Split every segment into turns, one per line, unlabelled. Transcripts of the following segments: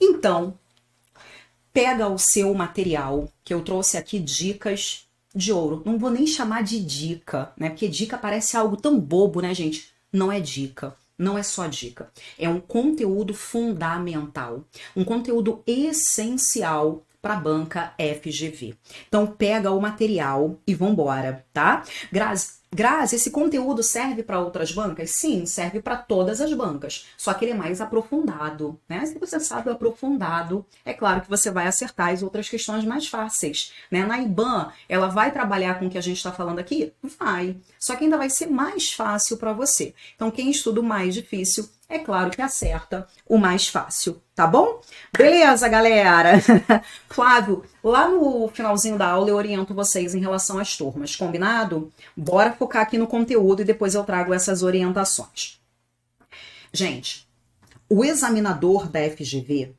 Então, pega o seu material, que eu trouxe aqui dicas de ouro. Não vou nem chamar de dica, né? Porque dica parece algo tão bobo, né, gente? Não é dica. Não é só dica. É um conteúdo fundamental. Um conteúdo essencial para a banca FGV. Então, pega o material e vambora, tá? Grazi, esse conteúdo serve para outras bancas? Sim, serve para todas as bancas. Só que ele é mais aprofundado, né? Se você sabe o aprofundado, é claro que você vai acertar as outras questões mais fáceis, né? Na IBAN, ela vai trabalhar com o que a gente está falando aqui? Vai. Só que ainda vai ser mais fácil para você. Então, quem estuda o mais difícil, é claro que acerta o mais fácil, tá bom? Beleza, galera? Flávio, lá no finalzinho da aula eu oriento vocês em relação às turmas, combinado? Bora focar aqui no conteúdo e depois eu trago essas orientações. Gente, o examinador da FGV,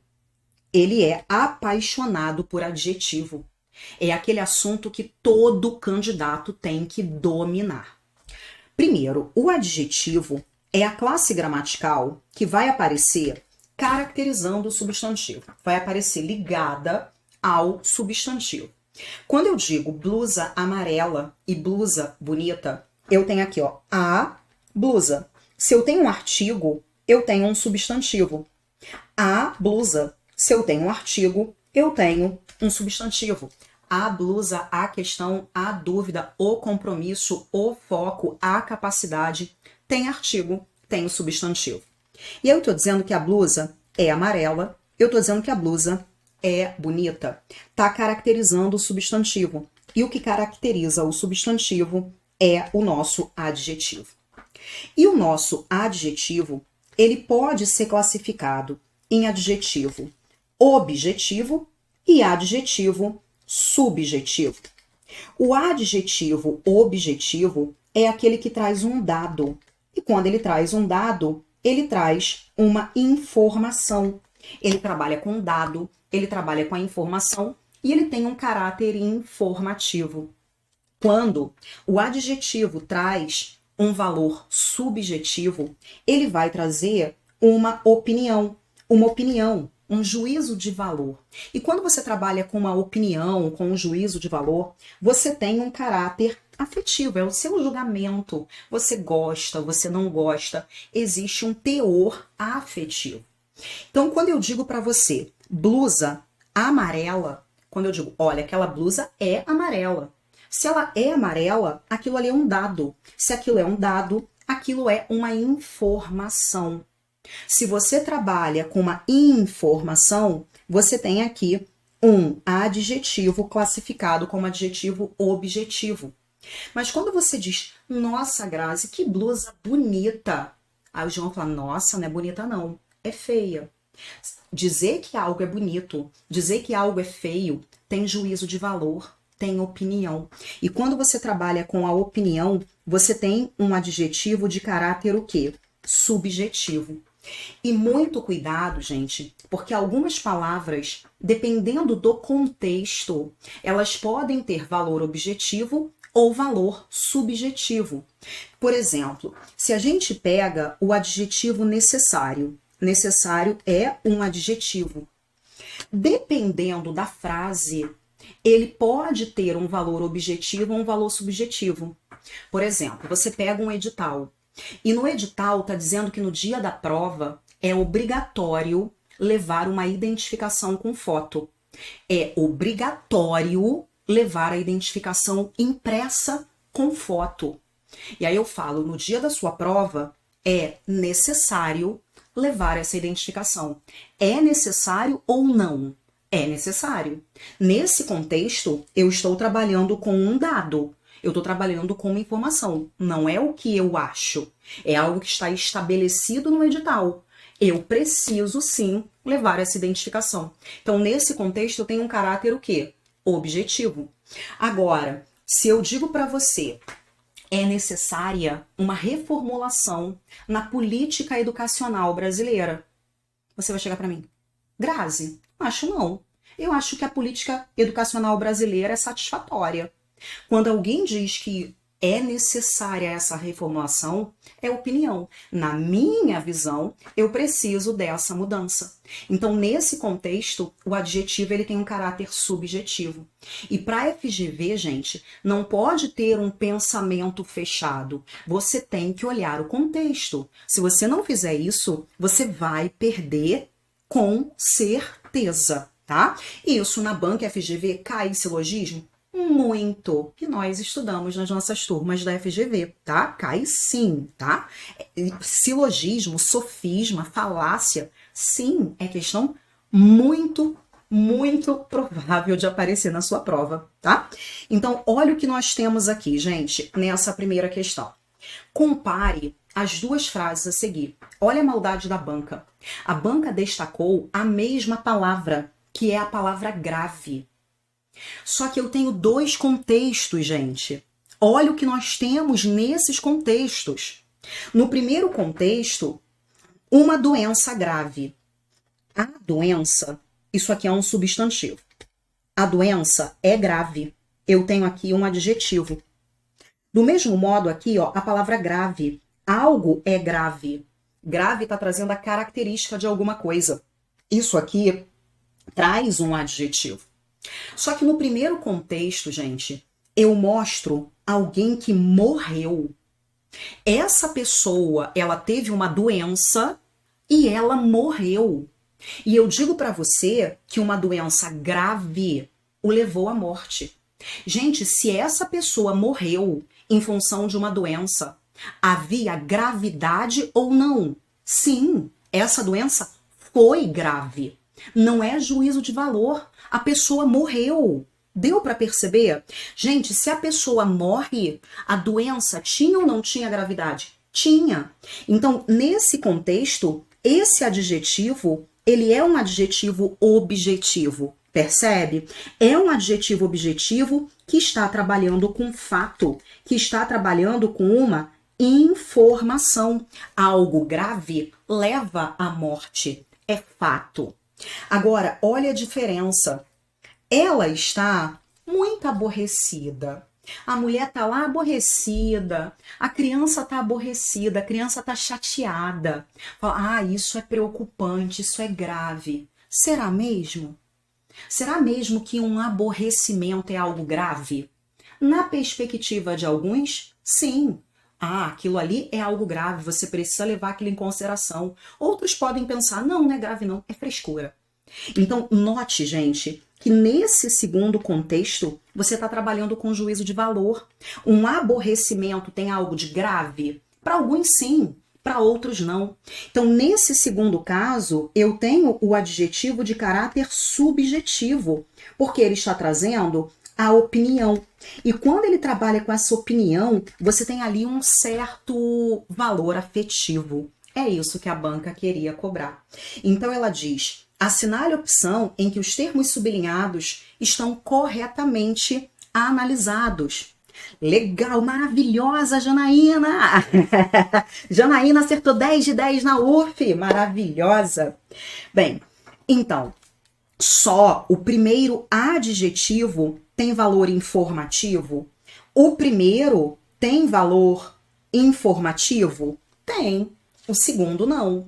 ele é apaixonado por adjetivo. É aquele assunto que todo candidato tem que dominar. Primeiro, o adjetivo é a classe gramatical que vai aparecer caracterizando o substantivo. Vai aparecer ligada ao substantivo. Quando eu digo blusa amarela e blusa bonita, eu tenho aqui, ó, a blusa. Se eu tenho um artigo, eu tenho um substantivo. A blusa. Se eu tenho um artigo, eu tenho um substantivo. A blusa, a questão, a dúvida, o compromisso, o foco, a capacidade, tem artigo, tem o substantivo. E eu tô dizendo que a blusa é amarela, eu tô dizendo que a blusa é bonita. Tá caracterizando o substantivo. E o que caracteriza o substantivo é o nosso adjetivo. E o nosso adjetivo, ele pode ser classificado em adjetivo objetivo e adjetivo subjetivo. O adjetivo objetivo é aquele que traz um dado. E quando ele traz um dado, ele traz uma informação. Ele trabalha com dado, ele trabalha com a informação e ele tem um caráter informativo. Quando o adjetivo traz um valor subjetivo, ele vai trazer uma opinião, um juízo de valor. E quando você trabalha com uma opinião, com um juízo de valor, você tem um caráter afetivo, é o seu julgamento. Você gosta, você não gosta, existe um teor afetivo. Então, quando eu digo para você blusa amarela, quando eu digo, olha, aquela blusa é amarela. Se ela é amarela, aquilo ali é um dado. Se aquilo é um dado, aquilo é uma informação. Se você trabalha com uma informação, você tem aqui um adjetivo classificado como adjetivo objetivo. Mas quando você diz, nossa, Grazi, que blusa bonita, aí o João fala, nossa, não é bonita não, é feia. Dizer que algo é bonito, dizer que algo é feio, tem juízo de valor, tem opinião. E quando você trabalha com a opinião, você tem um adjetivo de caráter o quê? Subjetivo. E muito cuidado, gente, porque algumas palavras, dependendo do contexto, elas podem ter valor objetivo ou valor subjetivo. Por exemplo, se a gente pega o adjetivo necessário, necessário é um adjetivo. Dependendo da frase, ele pode ter um valor objetivo ou um valor subjetivo. Por exemplo, você pega um edital. E no edital está dizendo que no dia da prova é obrigatório levar uma identificação com foto. É obrigatório levar a identificação impressa com foto. E aí eu falo, no dia da sua prova é necessário levar essa identificação. É necessário ou não? É necessário. Nesse contexto, eu estou trabalhando com um dado. Eu estou trabalhando com uma informação, não é o que eu acho, é algo que está estabelecido no edital. Eu preciso sim levar essa identificação. Então, nesse contexto, eu tenho um caráter o quê? Objetivo. Agora, se eu digo para você, é necessária uma reformulação na política educacional brasileira, você vai chegar para mim, Grazi, acho não. Eu acho que a política educacional brasileira é satisfatória. Quando alguém diz que é necessária essa reformulação? É opinião. Na minha visão, eu preciso dessa mudança. Então, nesse contexto, o adjetivo ele tem um caráter subjetivo. E para FGV, gente, não pode ter um pensamento fechado. Você tem que olhar o contexto. Se você não fizer isso, você vai perder com certeza, tá? Isso na banca FGV cai em silogismo? Muito, que nós estudamos nas nossas turmas da FGV, tá? Cai sim, tá? Silogismo, sofisma, falácia, sim, é questão muito, muito provável de aparecer na sua prova, tá? Então, olha o que nós temos aqui, gente, nessa primeira questão. Compare as duas frases a seguir. Olha a maldade da banca. A banca destacou a mesma palavra, que é a palavra grave. Só que eu tenho dois contextos, gente. Olha o que nós temos nesses contextos. No primeiro contexto, uma doença grave. A doença, isso aqui é um substantivo. A doença é grave. Eu tenho aqui um adjetivo. Do mesmo modo aqui, ó, a palavra grave. Algo é grave. Grave está trazendo a característica de alguma coisa. Isso aqui traz um adjetivo. Só que no primeiro contexto, gente, eu mostro alguém que morreu. Essa pessoa, ela teve uma doença e ela morreu. E eu digo para você que uma doença grave o levou à morte. Gente, se essa pessoa morreu em função de uma doença, havia gravidade ou não? Sim, essa doença foi grave. Não é juízo de valor. A pessoa morreu. Deu para perceber? Gente, se a pessoa morre, a doença tinha ou não tinha gravidade? Tinha. Então, nesse contexto, esse adjetivo, ele é um adjetivo objetivo. Percebe? É um adjetivo objetivo que está trabalhando com fato, que está trabalhando com uma informação. Algo grave leva à morte. É fato. Agora, olha a diferença. Ela está muito aborrecida. A mulher está lá aborrecida. A criança está aborrecida. A criança está chateada. Fala, isso é preocupante, isso é grave. Será mesmo? Será mesmo que um aborrecimento é algo grave? Na perspectiva de alguns, sim. Aquilo ali é algo grave, você precisa levar aquilo em consideração. Outros podem pensar, não é grave não, é frescura. Então, note, gente, que nesse segundo contexto, você está trabalhando com juízo de valor. Um aborrecimento tem algo de grave? Para alguns, sim. Para outros, não. Então, nesse segundo caso, eu tenho o adjetivo de caráter subjetivo, porque ele está trazendo a opinião. E quando ele trabalha com essa opinião, você tem ali um certo valor afetivo. É isso que a banca queria cobrar. Então, ela diz, assinale a opção em que os termos sublinhados estão corretamente analisados. Legal, maravilhosa, Janaína! Janaína acertou 10 de 10 na UF, maravilhosa! Bem, então, só o primeiro adjetivo tem valor informativo? O primeiro tem valor informativo? Tem. O segundo, não.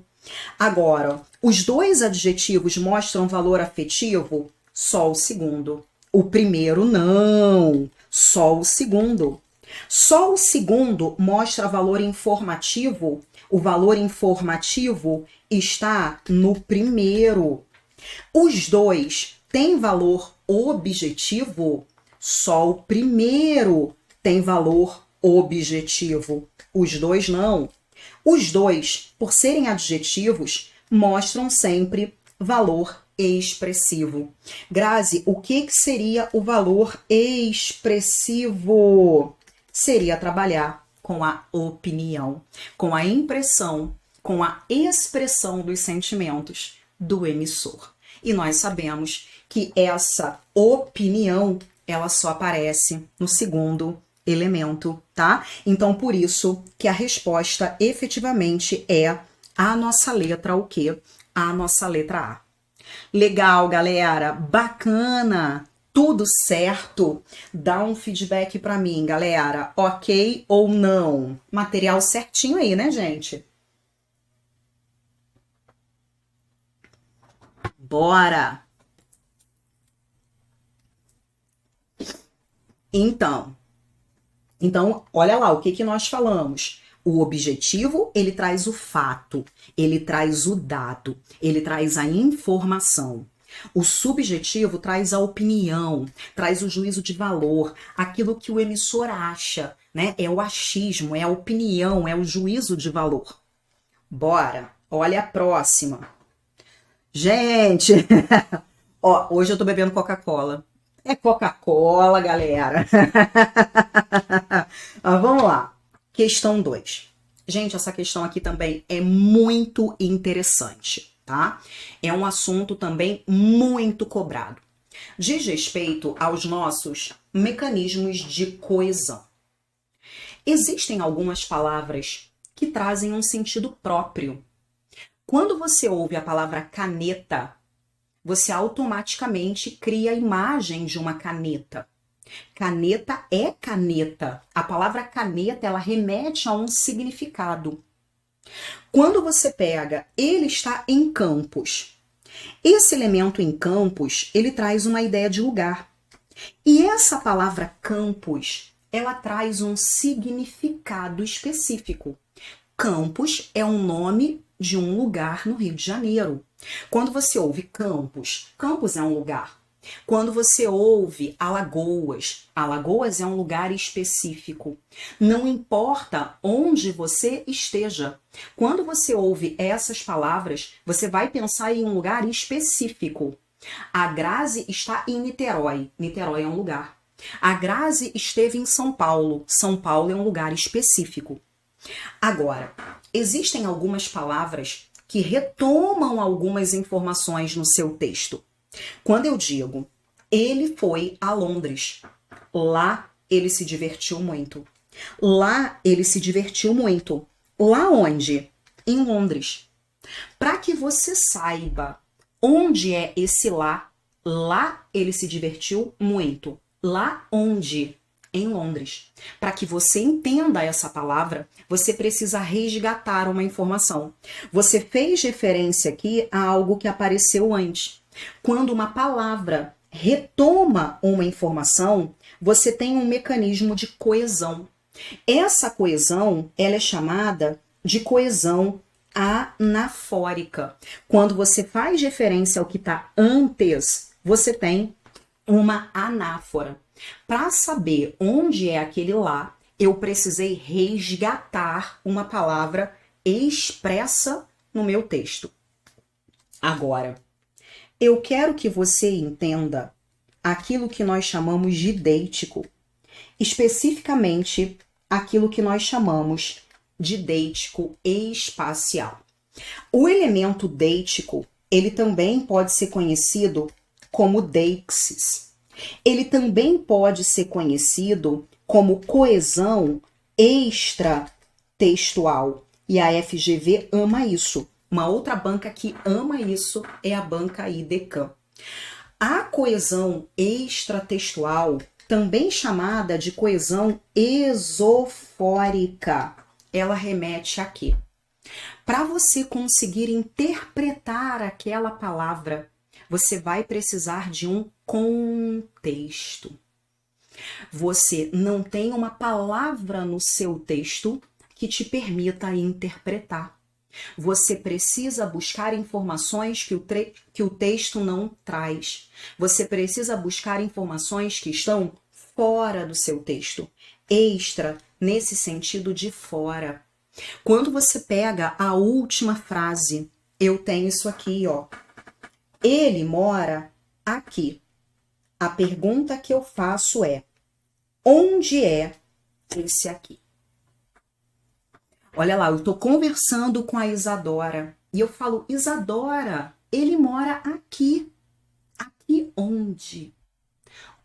Agora, os dois adjetivos mostram valor afetivo? Só o segundo. O primeiro, não. Só o segundo. Só o segundo mostra valor informativo. O valor informativo está no primeiro. Os dois têm valor objetivo? Só o primeiro tem valor objetivo. Os dois não. Os dois, por serem adjetivos, mostram sempre valor expressivo. Grazi, o que seria o valor expressivo? Seria trabalhar com a opinião, com a impressão, com a expressão dos sentimentos do emissor. E nós sabemos que essa opinião, ela só aparece no segundo elemento, tá? Então, por isso que a resposta efetivamente é a nossa letra, o quê? A nossa letra A. Legal, galera, bacana. Tudo certo? Dá um feedback pra mim, galera. Ok ou não? Material certinho aí, né, gente? Bora! Então, olha lá o que nós falamos. O objetivo, ele traz o fato, ele traz o dado, ele traz a informação. O subjetivo traz a opinião, traz o juízo de valor, aquilo que o emissor acha, né? É o achismo, é a opinião, é o juízo de valor. Bora, olha a próxima. Gente, ó, hoje eu tô bebendo Coca-Cola. É Coca-Cola, galera. Vamos lá. Questão 2. Gente, essa questão aqui também é muito interessante, tá? É um assunto também muito cobrado. Diz respeito aos nossos mecanismos de coesão. Existem algumas palavras que trazem um sentido próprio. Quando você ouve a palavra caneta, você automaticamente cria a imagem de uma caneta. Caneta é caneta. A palavra caneta, ela remete a um significado. Quando você pega, ele está em campos. Esse elemento em campos, ele traz uma ideia de lugar. E essa palavra campos, ela traz um significado específico. Campos é um nome de um lugar no Rio de Janeiro. Quando você ouve Campos, Campos é um lugar. Quando você ouve Alagoas, Alagoas é um lugar específico. Não importa onde você esteja. Quando você ouve essas palavras, você vai pensar em um lugar específico. A Grazi está em Niterói. Niterói é um lugar. A Grazi esteve em São Paulo. São Paulo é um lugar específico. Agora, existem algumas palavras que retomam algumas informações no seu texto. Quando eu digo, ele foi a Londres, lá ele se divertiu muito. Lá ele se divertiu muito. Lá onde? Em Londres. Para que você saiba onde é esse lá, lá ele se divertiu muito. Lá onde? Em Londres. Para que você entenda essa palavra, você precisa resgatar uma informação. Você fez referência aqui a algo que apareceu antes. Quando uma palavra retoma uma informação, você tem um mecanismo de coesão. Essa coesão, ela é chamada de coesão anafórica. Quando você faz referência ao que está antes, você tem uma anáfora. Para saber onde é aquele lá, eu precisei resgatar uma palavra expressa no meu texto. Agora, eu quero que você entenda aquilo que nós chamamos de deítico, especificamente aquilo que nós chamamos de deítico espacial. O elemento deítico, ele também pode ser conhecido como deixis. Ele também pode ser conhecido como coesão extratextual. E a FGV ama isso. Uma outra banca que ama isso é a banca IDECAM. A coesão extratextual, também chamada de coesão esofórica, ela remete a quê? Para você conseguir interpretar aquela palavra, você vai precisar de um contexto. Você não tem uma palavra no seu texto que te permita interpretar. Você precisa buscar informações que o texto não traz. Você precisa buscar informações que estão fora do seu texto. Extra, nesse sentido de fora. Quando você pega a última frase, eu tenho isso aqui, ó. Ele mora aqui. A pergunta que eu faço é: onde é esse aqui? Olha lá, eu estou conversando com a Isadora e eu falo: Isadora, ele mora aqui. Aqui onde?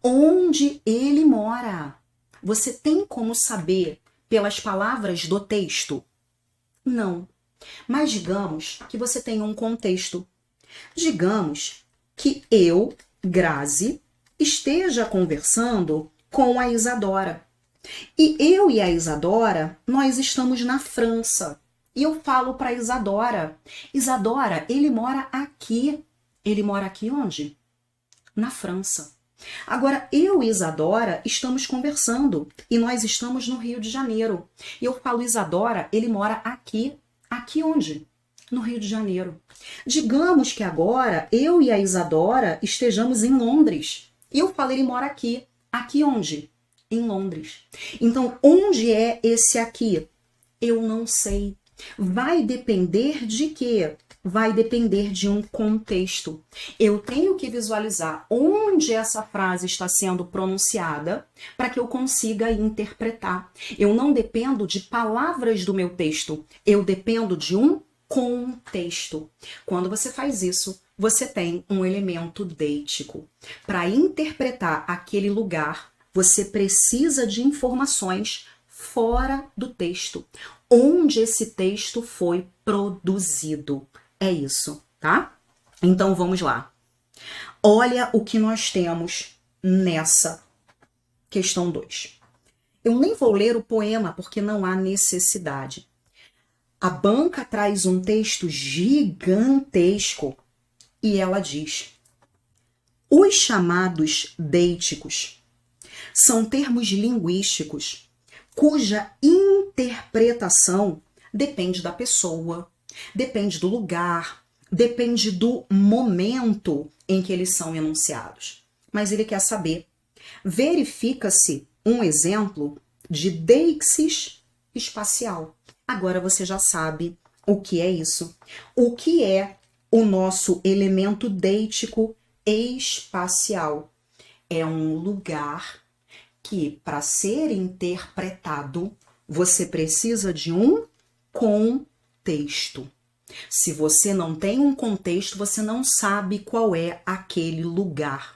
Onde ele mora? Você tem como saber pelas palavras do texto? Não. Mas digamos que você tem um contexto. Digamos que eu, Grazi, esteja conversando com a Isadora. E eu e a Isadora, nós estamos na França. E eu falo para Isadora, Isadora, ele mora aqui. Ele mora aqui onde? Na França. Agora, eu e Isadora estamos conversando e nós estamos no Rio de Janeiro. E eu falo, Isadora, ele mora aqui. Aqui onde? No Rio de Janeiro. Digamos que agora eu e a Isadora estejamos em Londres. E eu falo, ele mora aqui. Aqui onde? Em Londres. Então, onde é esse aqui? Eu não sei. Vai depender de quê? Vai depender de um contexto. Eu tenho que visualizar onde essa frase está sendo pronunciada para que eu consiga interpretar. Eu não dependo de palavras do meu texto, eu dependo de um contexto. Quando você faz isso, você tem um elemento deítico. Para interpretar aquele lugar, você precisa de informações fora do texto, onde esse texto foi produzido. É isso, tá? Então vamos lá. Olha o que nós temos nessa questão 2. Eu nem vou ler o poema porque não há necessidade. A banca traz um texto gigantesco e ela diz: os chamados deíticos são termos linguísticos cuja interpretação depende da pessoa, depende do lugar, depende do momento em que eles são enunciados. Mas ele quer saber, verifica-se um exemplo de deixis espacial. Agora você já sabe o que é isso. O que é o nosso elemento deítico espacial? É um lugar que, para ser interpretado, você precisa de um contexto. Se você não tem um contexto, você não sabe qual é aquele lugar.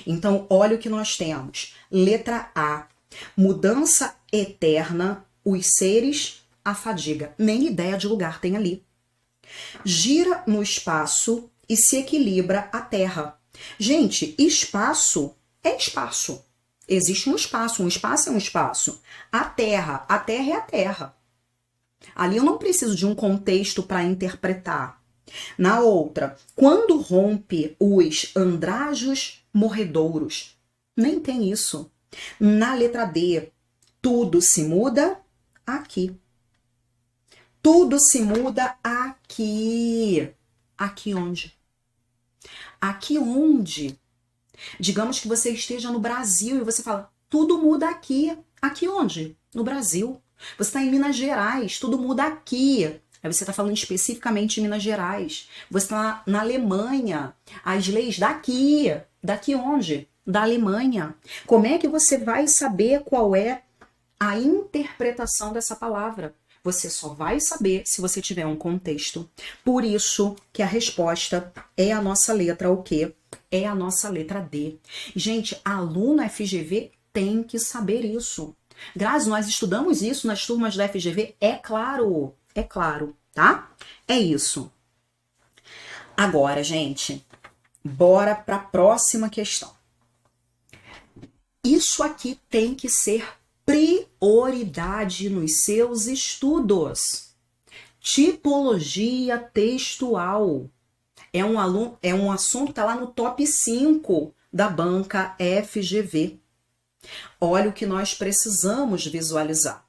Então, olha o que nós temos. Letra A. Mudança eterna, os seres, a fadiga. Nem ideia de lugar tem ali. Gira no espaço e se equilibra a Terra. Gente, espaço é espaço. Existe um espaço é um espaço. A Terra é a Terra. Ali eu não preciso de um contexto para interpretar. Na outra, quando rompe os andrajos morredouros, nem tem isso. Na letra D, tudo se muda aqui. Tudo se muda aqui. Aqui onde? Aqui onde? Digamos que você esteja no Brasil e você fala, tudo muda aqui. Aqui onde? No Brasil. Você está em Minas Gerais, tudo muda aqui. Aí você está falando especificamente de Minas Gerais. Você está na Alemanha, as leis daqui. Daqui onde? Da Alemanha. Como é que você vai saber qual é a interpretação dessa palavra? Você só vai saber se você tiver um contexto. Por isso que a resposta é a nossa letra o quê? É a nossa letra D. Gente, aluno FGV tem que saber isso. Grazi, nós estudamos isso nas turmas da FGV? É claro, tá? É isso. Agora, gente, bora para a próxima questão. Isso aqui tem que ser prioridade nos seus estudos. Tipologia textual. É um assunto que está lá no top 5 da banca FGV. Olha o que nós precisamos visualizar.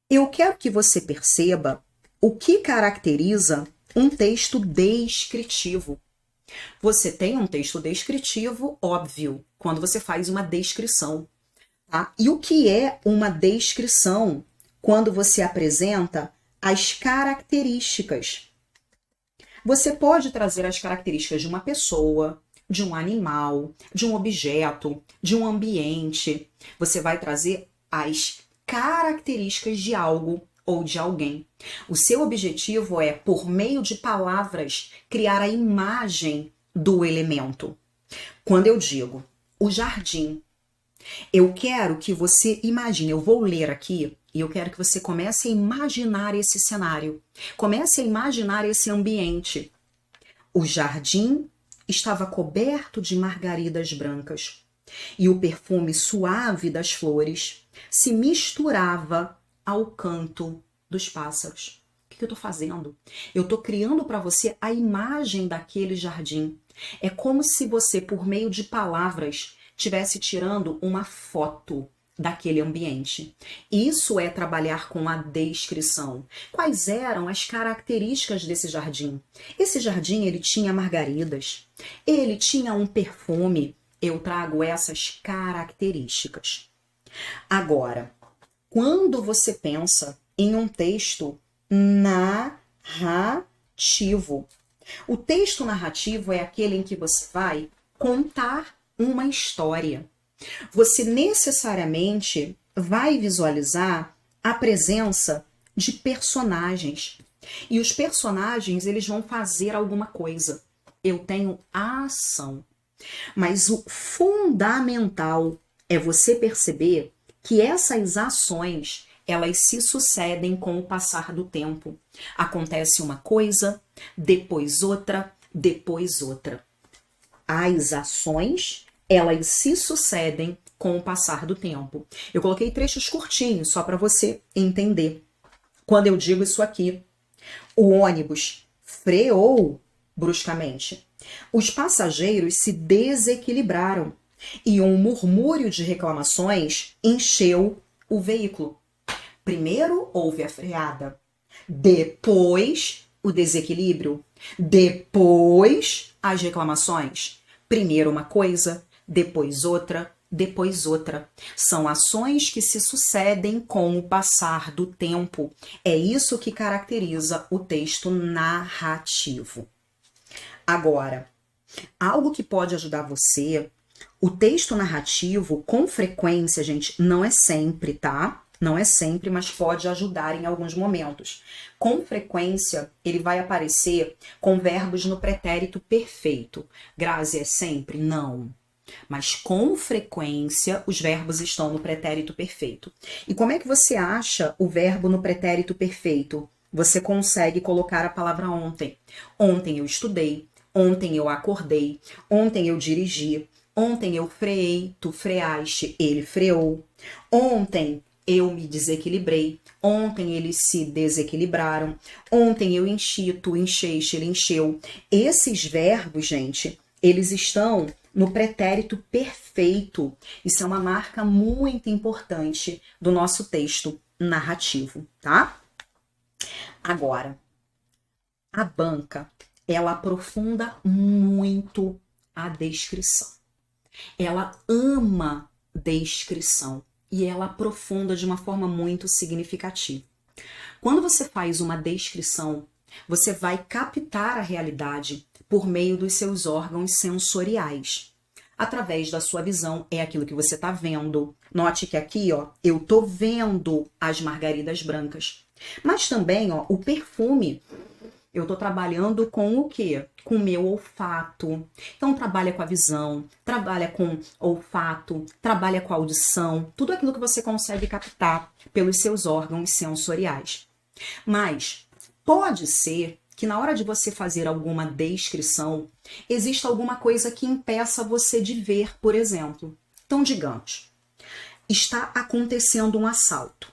Eu quero que você perceba o que caracteriza um texto descritivo. Você tem um texto descritivo, óbvio, quando você faz uma descrição. Tá? E o que é uma descrição? Quando você apresenta as características. Você pode trazer as características de uma pessoa, de um animal, de um objeto, de um ambiente. Você vai trazer as características de algo ou de alguém. O seu objetivo é, por meio de palavras, criar a imagem do elemento. Quando eu digo o jardim, eu quero que você imagine, eu vou ler aqui, e eu quero que você comece a imaginar esse cenário. Comece a imaginar esse ambiente. O jardim estava coberto de margaridas brancas. e o perfume suave das flores se misturava ao canto dos pássaros. O que eu estou fazendo? Eu estou criando para você a imagem daquele jardim. É como se você, por meio de palavras, estivesse tirando uma foto daquele ambiente. Isso é trabalhar com a descrição. Quais eram as características desse jardim? Esse jardim, ele tinha margaridas, ele tinha um perfume. Eu trago essas características. Agora, quando você pensa em um texto narrativo, o texto narrativo é aquele em que você vai contar uma história. Você necessariamente vai visualizar a presença de personagens. E os personagens, eles vão fazer alguma coisa. Eu tenho a ação. Mas o fundamental é você perceber que essas ações, elas se sucedem com o passar do tempo. Acontece uma coisa, depois outra, depois outra. As ações, elas se sucedem com o passar do tempo. Eu coloquei trechos curtinhos só para você entender. Quando eu digo isso aqui, o ônibus freou bruscamente. Os passageiros se desequilibraram e um murmúrio de reclamações encheu o veículo. Primeiro houve a freada, depois o desequilíbrio, depois as reclamações. Primeiro uma coisa, depois outra, depois outra. São ações que se sucedem com o passar do tempo. É isso que caracteriza o texto narrativo. Agora, algo que pode ajudar você, o texto narrativo, com frequência, gente, não é sempre, tá? Não é sempre, mas pode ajudar em alguns momentos. Com frequência, ele vai aparecer com verbos no pretérito perfeito. Grazi, é sempre? Não. Mas com frequência, os verbos estão no pretérito perfeito. E como é que você acha o verbo no pretérito perfeito? Você consegue colocar a palavra ontem. Ontem eu estudei, ontem eu acordei, ontem eu dirigi, ontem eu freei, tu freaste, ele freou. Ontem eu me desequilibrei, ontem eles se desequilibraram, ontem eu enchi, tu encheste, ele encheu. Esses verbos, gente, eles estão no pretérito perfeito. Isso é uma marca muito importante do nosso texto narrativo, tá? Agora, a banca, ela aprofunda muito a descrição. Ela ama descrição e ela aprofunda de uma forma muito significativa. Quando você faz uma descrição, você vai captar a realidade por meio dos seus órgãos sensoriais. Através da sua visão, é aquilo que você está vendo. Note que aqui, ó, eu tô vendo as margaridas brancas. Mas também, ó, o perfume, eu tô trabalhando com o quê? Com o meu olfato. Então, trabalha com a visão, trabalha com olfato, trabalha com a audição, tudo aquilo que você consegue captar pelos seus órgãos sensoriais. Mas pode ser que na hora de você fazer alguma descrição, exista alguma coisa que impeça você de ver, por exemplo. Então, digamos, está acontecendo um assalto.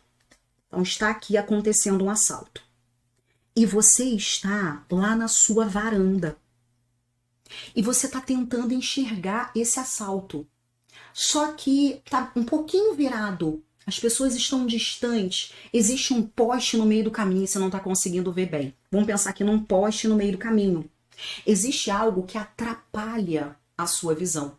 Então, está aqui acontecendo um assalto. E você está lá na sua varanda. E você está tentando enxergar esse assalto. Só que está um pouquinho virado. As pessoas estão distantes. Existe um poste no meio do caminho e você não está conseguindo ver bem. Vamos pensar aqui num poste no meio do caminho. Existe algo que atrapalha a sua visão.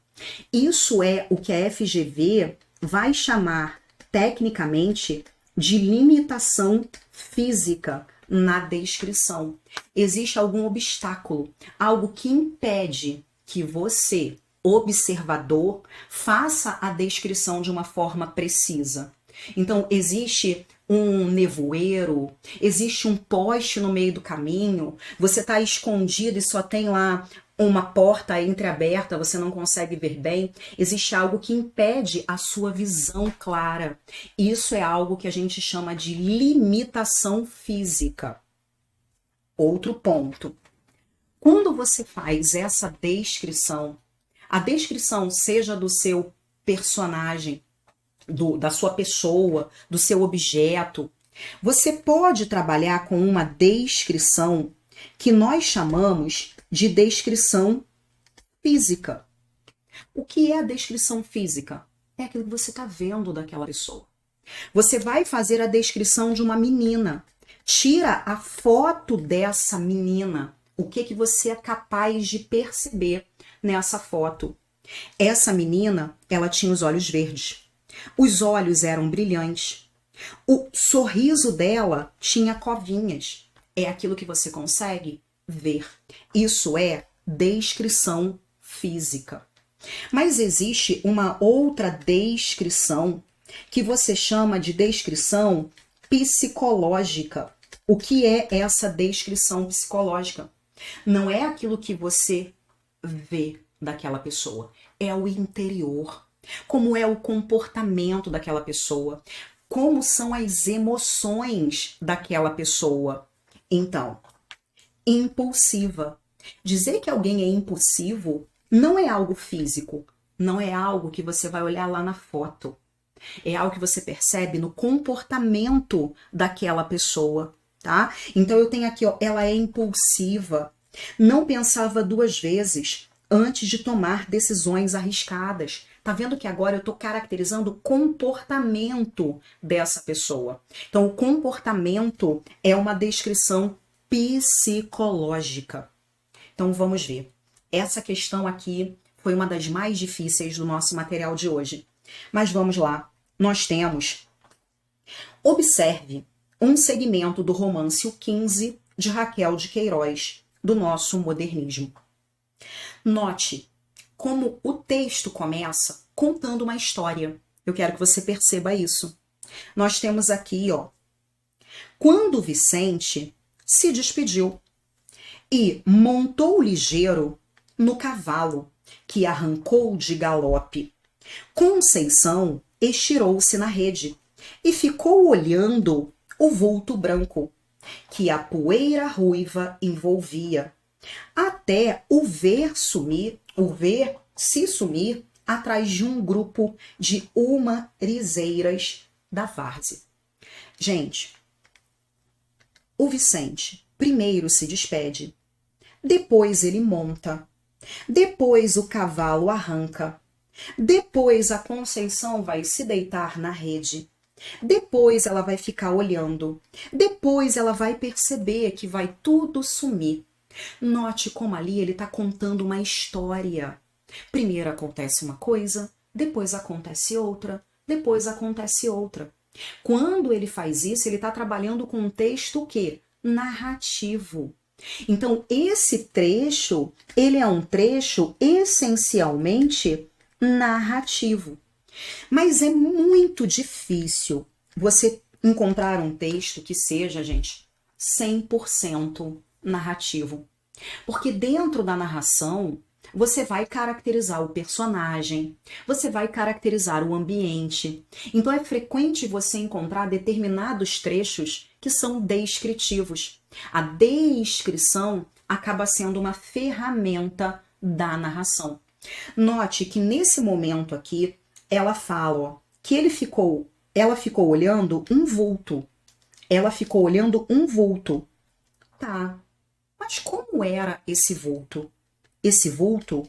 Isso é o que a FGV vai chamar tecnicamente de limitação física na descrição. Existe algum obstáculo, algo que impede que você, observador, faça a descrição de uma forma precisa. Então, existe um nevoeiro, existe um poste no meio do caminho, você está escondido e só tem lá uma porta entreaberta, você não consegue ver bem, existe algo que impede a sua visão clara. Isso é algo que a gente chama de limitação física. Outro ponto. Quando você faz essa descrição, a descrição seja do seu personagem, da sua pessoa, do seu objeto. Você pode trabalhar com uma descrição que nós chamamos de descrição física. O que é a descrição física? É aquilo que você está vendo daquela pessoa. Você vai fazer a descrição de uma menina. Tira a foto dessa menina. O que você é capaz de perceber nessa foto? Essa menina, ela tinha os olhos verdes. Os olhos eram brilhantes. O sorriso dela tinha covinhas. É aquilo que você consegue ver. Isso é descrição física. Mas existe uma outra descrição que você chama de descrição psicológica. O que é essa descrição psicológica? Não é aquilo que você vê daquela pessoa, é o interior. Como é o comportamento daquela pessoa, como são as emoções daquela pessoa. Então, impulsiva. Dizer que alguém é impulsivo não é algo físico, não é algo que você vai olhar lá na foto. É algo que você percebe no comportamento daquela pessoa, tá? Então eu tenho aqui, ó, ela é impulsiva, não pensava duas vezes antes de tomar decisões arriscadas. Tá vendo que agora eu tô caracterizando o comportamento dessa pessoa. Então o comportamento é uma descrição psicológica. Então vamos ver. Essa questão aqui foi uma das mais difíceis do nosso material de hoje. Mas vamos lá. Nós temos, observe um segmento do romance O 15 de Raquel de Queiroz, do nosso modernismo. Note como o texto começa contando uma história. Eu quero que você perceba isso. Nós temos aqui, ó, quando Vicente se despediu e montou ligeiro no cavalo que arrancou de galope, Conceição estirou-se na rede e ficou olhando o vulto branco que a poeira ruiva envolvia, até o ver se sumir atrás de um grupo de umarizeiras da várzea. Gente, o Vicente primeiro se despede, depois ele monta, depois o cavalo arranca, depois a Conceição vai se deitar na rede, depois ela vai ficar olhando, depois ela vai perceber que vai tudo sumir. Note como ali ele está contando uma história. Primeiro acontece uma coisa, depois acontece outra, depois acontece outra. Quando ele faz isso, ele está trabalhando com um texto o quê? Narrativo. Então, esse trecho, ele é um trecho essencialmente narrativo. Mas é muito difícil você encontrar um texto que seja, gente, 100% narrativo. Porque dentro da narração, você vai caracterizar o personagem, você vai caracterizar o ambiente. Então é frequente você encontrar determinados trechos que são descritivos. A descrição acaba sendo uma ferramenta da narração. Note que nesse momento aqui, ela fala, ó, que ela ficou olhando um vulto. Ela ficou olhando um vulto. Tá, mas como era esse vulto? Esse vulto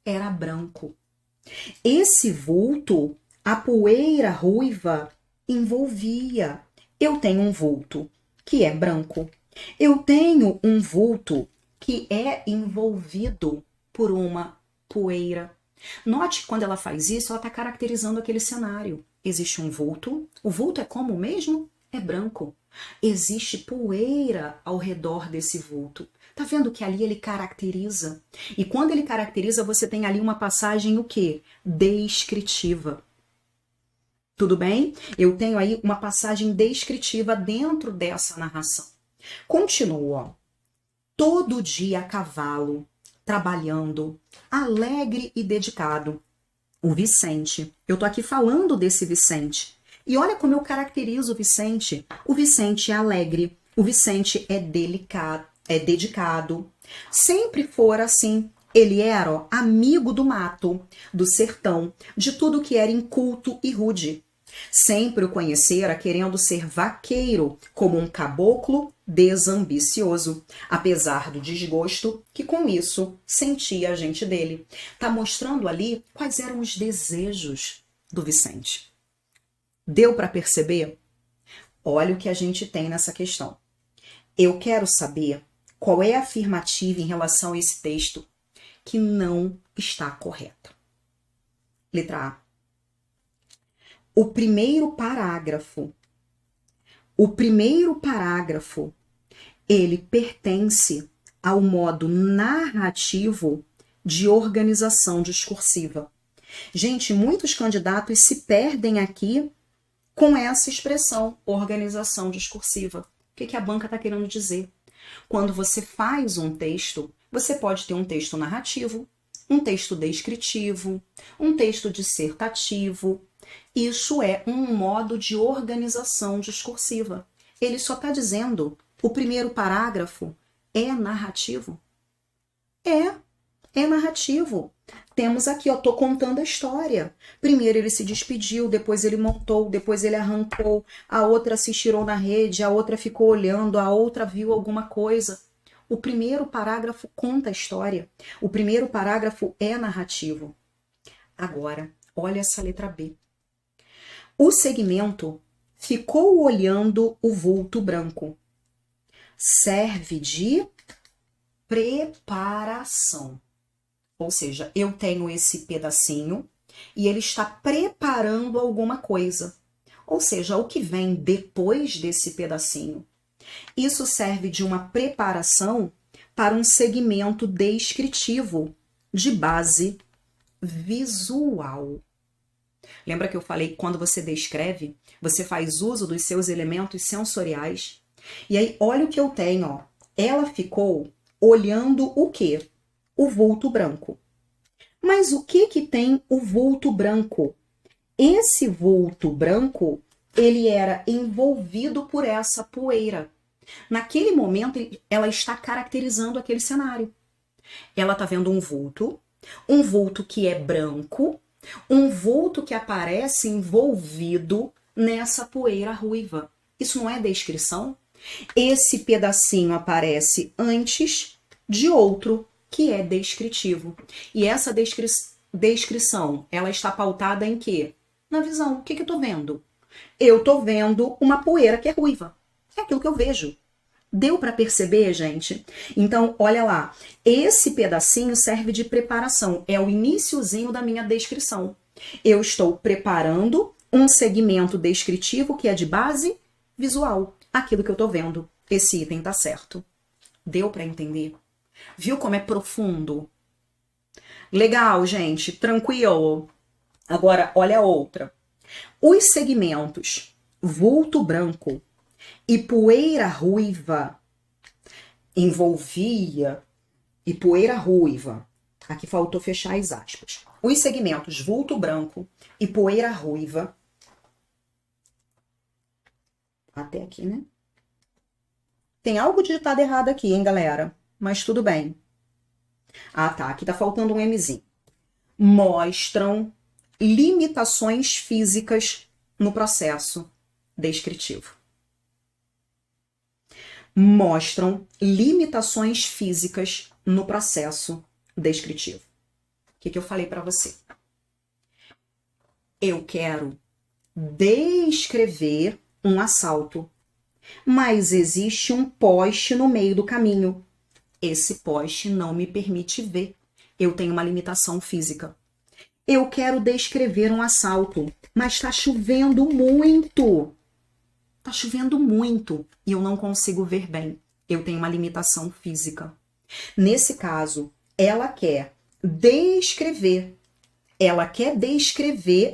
era branco. Esse vulto, a poeira ruiva envolvia. Eu tenho um vulto que é branco. Eu tenho um vulto que é envolvido por uma poeira. Note que quando ela faz isso, ela está caracterizando aquele cenário. Existe um vulto. O vulto é como mesmo? É branco. Existe poeira ao redor desse vulto. Tá vendo que ali ele caracteriza? E quando ele caracteriza, você tem ali uma passagem o quê? Descritiva. Tudo bem? Eu tenho aí uma passagem descritiva dentro dessa narração. Continua. Todo dia a cavalo, trabalhando, alegre e dedicado. O Vicente. Eu tô aqui falando desse Vicente. E olha como eu caracterizo o Vicente. O Vicente é alegre, o Vicente é delicado, é dedicado. Sempre for assim. Ele era, ó, amigo do mato, do sertão, de tudo que era inculto e rude. Sempre o conhecera querendo ser vaqueiro, como um caboclo desambicioso, apesar do desgosto que com isso sentia a gente dele. Tá mostrando ali quais eram os desejos do Vicente. Deu para perceber? Olha o que a gente tem nessa questão. Eu quero saber qual é a afirmativa em relação a esse texto que não está correta. Letra A. O primeiro parágrafo, ele pertence ao modo narrativo de organização discursiva. Gente, muitos candidatos se perdem aqui com essa expressão, organização discursiva. O que a banca está querendo dizer? Quando você faz um texto, você pode ter um texto narrativo, um texto descritivo, um texto dissertativo. Isso é um modo de organização discursiva. Ele só está dizendo, o primeiro parágrafo é narrativo. É narrativo. Temos aqui, ó, tô contando a história. Primeiro ele se despediu, depois ele montou, depois ele arrancou, a outra se estirou na rede, a outra ficou olhando, a outra viu alguma coisa. O primeiro parágrafo conta a história. O primeiro parágrafo é narrativo. Agora, olha essa letra B. O segmento ficou olhando o vulto branco. Serve de preparação. Ou seja, eu tenho esse pedacinho e ele está preparando alguma coisa. Ou seja, o que vem depois desse pedacinho. Isso serve de uma preparação para um segmento descritivo de base visual. Lembra que eu falei que quando você descreve, você faz uso dos seus elementos sensoriais? E aí, olha o que eu tenho, ó. Ela ficou olhando o quê? O vulto branco. Mas o que tem o vulto branco? Esse vulto branco, ele era envolvido por essa poeira. Naquele momento, ela está caracterizando aquele cenário. Ela está vendo um vulto que é branco, um vulto que aparece envolvido nessa poeira ruiva. Isso não é descrição? Esse pedacinho aparece antes de outro que é descritivo. E essa descrição, ela está pautada em quê? Na visão. O que eu estou vendo? Eu estou vendo uma poeira que é ruiva. É aquilo que eu vejo. Deu para perceber, gente? Então, olha lá. Esse pedacinho serve de preparação. É o iniciozinho da minha descrição. Eu estou preparando um segmento descritivo que é de base visual. Aquilo que eu estou vendo. Esse item tá certo. Deu para entender? Viu como é profundo? Legal, gente. Tranquilo. Agora, olha a outra. Os segmentos vulto branco e poeira ruiva envolvia e poeira ruiva. Aqui faltou fechar as aspas. Os segmentos vulto branco e poeira ruiva. Até aqui, né? Tem algo digitado errado aqui, hein, galera? Mas tudo bem. Ah, tá. Aqui tá faltando um Mzinho. Mostram limitações físicas no processo descritivo. Mostram limitações físicas no processo descritivo. O que eu falei para você? Eu quero descrever um assalto, mas existe um poste no meio do caminho. Esse poste não me permite ver. Eu tenho uma limitação física. Eu quero descrever um assalto, mas está chovendo muito. Está chovendo muito e eu não consigo ver bem. Eu tenho uma limitação física. Nesse caso, ela quer descrever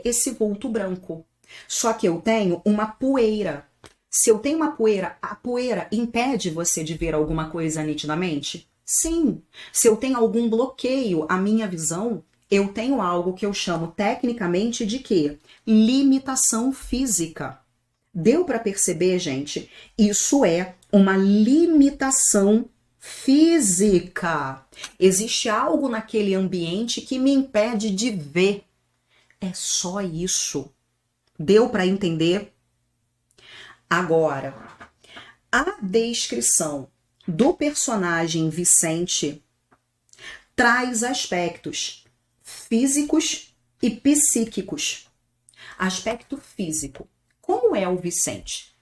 esse vulto branco. Só que eu tenho uma poeira. Se eu tenho uma poeira, a poeira impede você de ver alguma coisa nitidamente? Sim. Se eu tenho algum bloqueio à minha visão, eu tenho algo que eu chamo tecnicamente de quê? Limitação física. Deu para perceber, gente? Isso é uma limitação física. Existe algo naquele ambiente que me impede de ver. É só isso. Deu para entender? Agora, a descrição do personagem Vicente traz aspectos físicos e psíquicos. Aspecto físico. Como é o Vicente?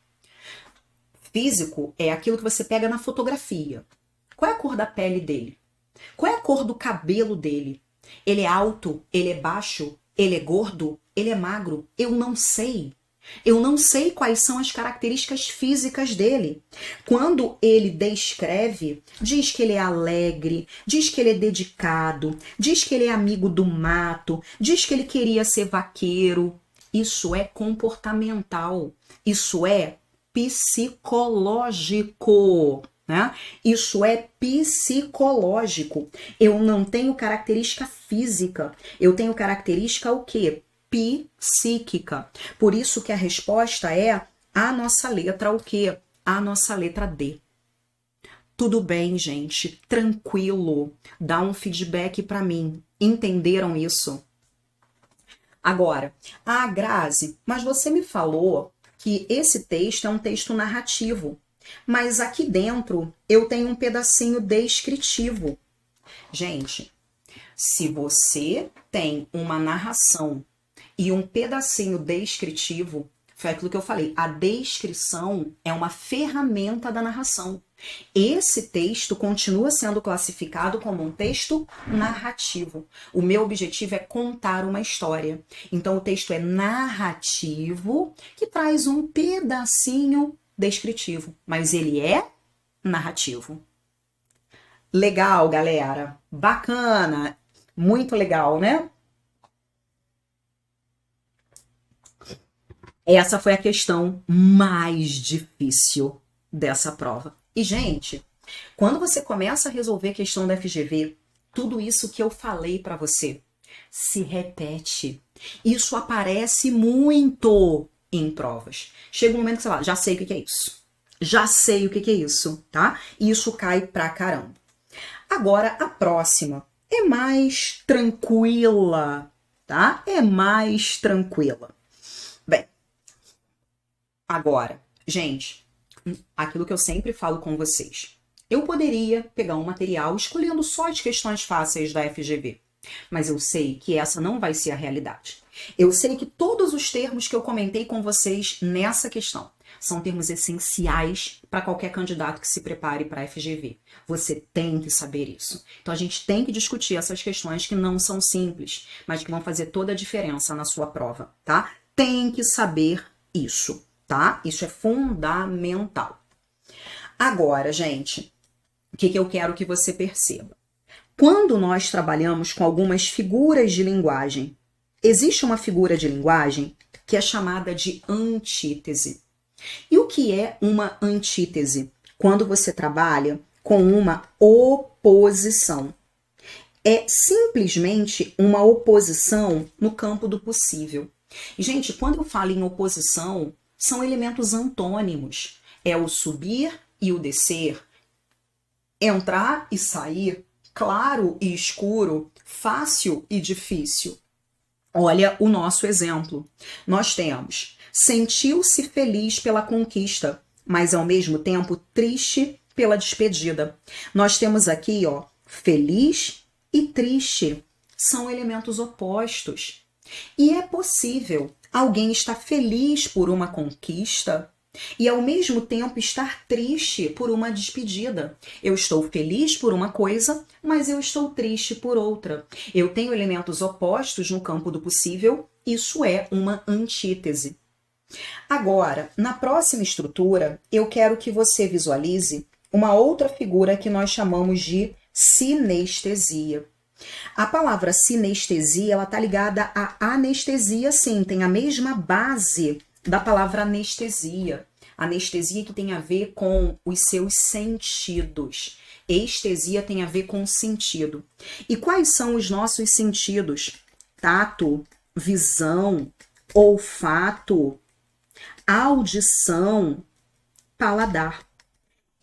Físico é aquilo que você pega na fotografia. Qual é a cor da pele dele? Qual é a cor do cabelo dele? Ele é alto? Ele é baixo? Ele é gordo? Ele é magro? Eu não sei. Eu não sei quais são as características físicas dele. Quando ele descreve, diz que ele é alegre, diz que ele é dedicado, diz que ele é amigo do mato, diz que ele queria ser vaqueiro. Isso é comportamental. Isso é psicológico, né? Isso é psicológico. Eu não tenho característica física. Eu tenho característica o quê? Psíquica. Por isso que a resposta é a nossa letra o quê? A nossa letra D. Tudo bem, gente? Tranquilo. Dá um feedback para mim. Entenderam isso? Agora, Grazi, mas você me falou que esse texto é um texto narrativo, mas aqui dentro eu tenho um pedacinho descritivo. Gente, se você tem uma narração e um pedacinho descritivo, foi aquilo que eu falei, a descrição é uma ferramenta da narração. Esse texto continua sendo classificado como um texto narrativo. O meu objetivo é contar uma história. Então, o texto é narrativo, que traz um pedacinho descritivo, mas ele é narrativo. Legal, galera. Bacana. Muito legal, né? Essa foi a questão mais difícil dessa prova. E, gente, quando você começa a resolver a questão da FGV, tudo isso que eu falei para você se repete. Isso aparece muito em provas. Chega um momento que você fala, já sei o que é isso. Já sei o que é isso, tá? E isso cai pra caramba. Agora, a próxima é mais tranquila, tá? É mais tranquila. Bem, agora, gente, aquilo que eu sempre falo com vocês. Eu poderia pegar um material escolhendo só as questões fáceis da FGV, mas eu sei que essa não vai ser a realidade. Eu sei que todos os termos que eu comentei com vocês nessa questão são termos essenciais para qualquer candidato que se prepare para a FGV. Você tem que saber isso. Então a gente tem que discutir essas questões que não são simples, mas que vão fazer toda a diferença na sua prova, tá? Tem que saber isso, tá? Isso é fundamental. Agora, gente, o que eu quero que você perceba? Quando nós trabalhamos com algumas figuras de linguagem, existe uma figura de linguagem que é chamada de antítese. E o que é uma antítese? Quando você trabalha com uma oposição. É simplesmente uma oposição no campo do possível. E, gente, quando eu falo em oposição, são elementos antônimos. É o subir e o descer, entrar e sair, claro e escuro, fácil e difícil. Olha o nosso exemplo. Nós temos: sentiu-se feliz pela conquista, mas ao mesmo tempo triste pela despedida. Nós temos aqui, ó, feliz e triste. São elementos opostos. E é possível alguém estar feliz por uma conquista e ao mesmo tempo estar triste por uma despedida. Eu estou feliz por uma coisa, mas eu estou triste por outra. Eu tenho elementos opostos no campo do possível, isso é uma antítese. Agora, na próxima estrutura, eu quero que você visualize uma outra figura que nós chamamos de sinestesia. A palavra sinestesia, ela está ligada à anestesia, sim, tem a mesma base da palavra anestesia. Anestesia que tem a ver com os seus sentidos. Estesia tem a ver com sentido. E quais são os nossos sentidos? Tato, visão, olfato, audição, paladar.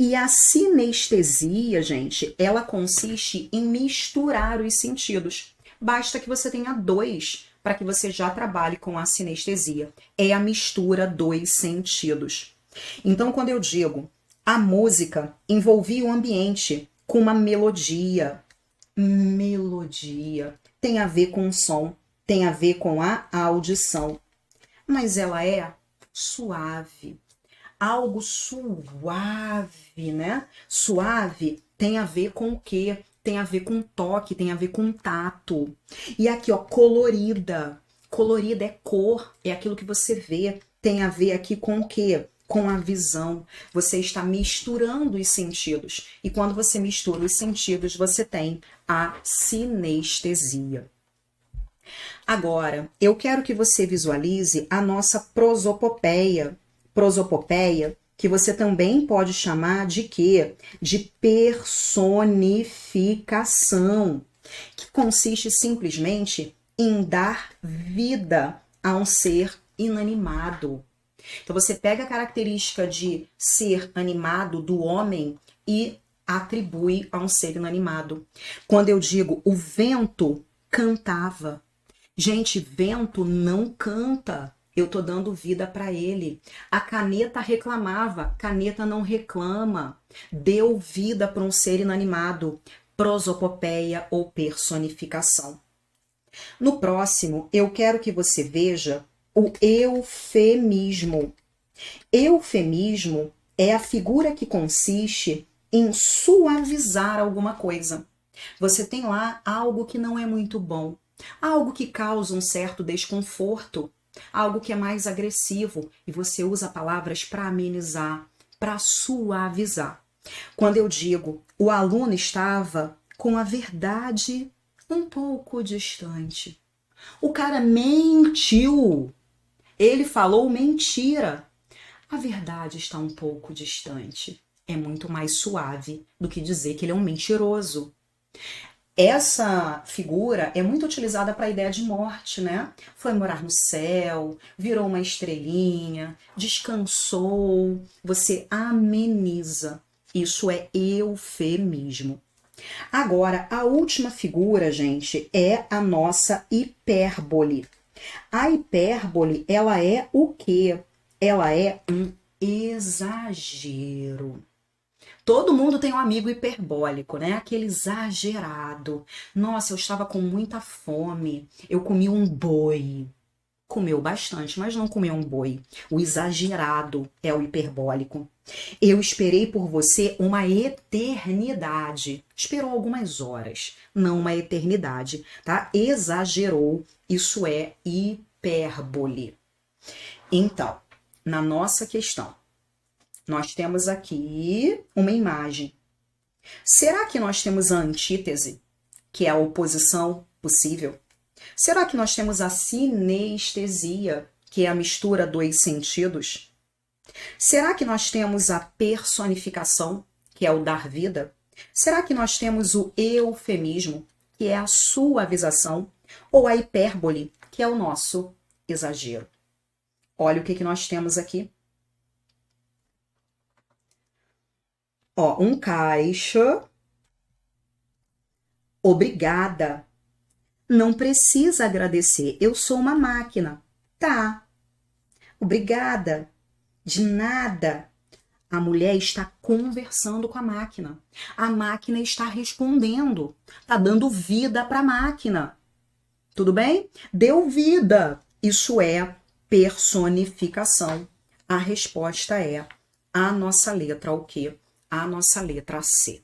E a sinestesia, gente, ela consiste em misturar os sentidos. Basta que você tenha dois para que você já trabalhe com a sinestesia. É a mistura dos sentidos. Então, quando eu digo a música envolvia o ambiente com uma melodia, tem a ver com o som, tem a ver com a audição, mas ela é suave. Algo suave, né? Suave tem a ver com o quê? Tem a ver com toque, tem a ver com tato. E aqui, ó, colorida. Colorida é cor, é aquilo que você vê. Tem a ver aqui com o quê? Com a visão. Você está misturando os sentidos. E quando você mistura os sentidos, você tem a sinestesia. Agora, eu quero que você visualize a nossa prosopopeia. Prosopopeia, que você também pode chamar de quê? De personificação, que consiste simplesmente em dar vida a um ser inanimado. Então você pega a característica de ser animado do homem e atribui a um ser inanimado. Quando eu digo o vento cantava, gente, vento não canta. Eu tô dando vida para ele. A caneta reclamava, caneta não reclama. Deu vida para um ser inanimado. Prosopopeia ou personificação. No próximo, eu quero que você veja o eufemismo. Eufemismo é a figura que consiste em suavizar alguma coisa. Você tem lá algo que não é muito bom, algo que causa um certo desconforto, algo que é mais agressivo, e você usa palavras para amenizar, para suavizar. Quando eu digo o aluno estava com a verdade um pouco distante, o cara mentiu, ele falou mentira, a verdade está um pouco distante. É muito mais suave do que dizer que ele é um mentiroso. Essa figura é muito utilizada para a ideia de morte, né? Foi morar no céu, virou uma estrelinha, descansou. Você ameniza. Isso é eufemismo. Agora, a última figura, gente, é a nossa hipérbole. A hipérbole, ela é o quê? Ela é um exagero. Todo mundo tem um amigo hiperbólico, né? Aquele exagerado. Nossa, eu estava com muita fome. Eu comi um boi. Comeu bastante, mas não comeu um boi. O exagerado é o hiperbólico. Eu esperei por você uma eternidade. Esperou algumas horas, não uma eternidade, tá? Exagerou. Isso é hipérbole. Então, na nossa questão, nós temos aqui uma imagem. Será que nós temos a antítese, que é a oposição possível? Será que nós temos a sinestesia, que é a mistura dos sentidos? Será que nós temos a personificação, que é o dar vida? Será que nós temos o eufemismo, que é a suavização? Ou a hipérbole, que é o nosso exagero? Olha o que nós temos aqui. Ó, um caixa. Obrigada. Não precisa agradecer. Eu sou uma máquina. Tá. Obrigada. De nada. A mulher está conversando com a máquina. A máquina está respondendo. Está dando vida para a máquina. Tudo bem? Deu vida. Isso é personificação. A resposta é a nossa letra o quê? A nossa letra C.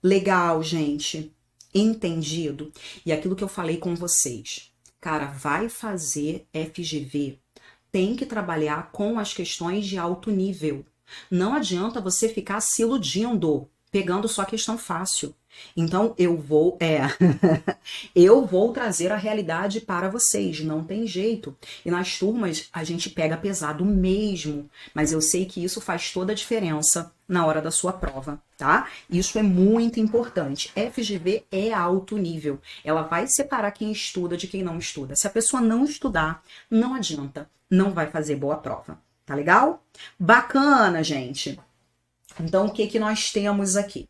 Legal, gente? Entendido? E aquilo que eu falei com vocês. Cara, vai fazer FGV, tem que trabalhar com as questões de alto nível. Não adianta você ficar se iludindo, pegando só questão fácil. Então, eu vou trazer a realidade para vocês, não tem jeito. E nas turmas, a gente pega pesado mesmo, mas eu sei que isso faz toda a diferença na hora da sua prova, tá? Isso é muito importante. FGV é alto nível. Ela vai separar quem estuda de quem não estuda. Se a pessoa não estudar, não adianta, não vai fazer boa prova. Tá legal? Bacana, gente. Então, o que que nós temos aqui?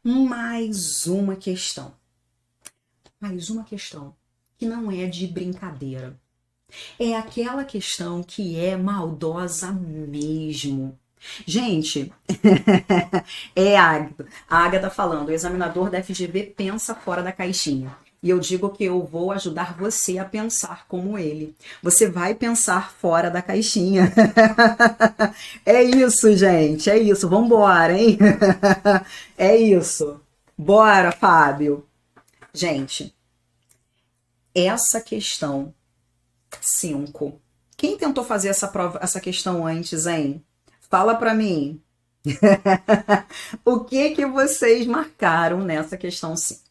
Mais uma questão. Mais uma questão que não é de brincadeira. É aquela questão que é maldosa mesmo. Gente, é a Agatha. A Agatha falando, o examinador da FGV pensa fora da caixinha. E eu digo que eu vou ajudar você a pensar como ele. Você vai pensar fora da caixinha. É isso, gente. É isso. Vambora, hein? É isso. Bora, Fábio. Gente, essa questão 5. Quem tentou fazer essa prova, essa questão antes, hein? Fala pra mim. O que que vocês marcaram nessa questão 5?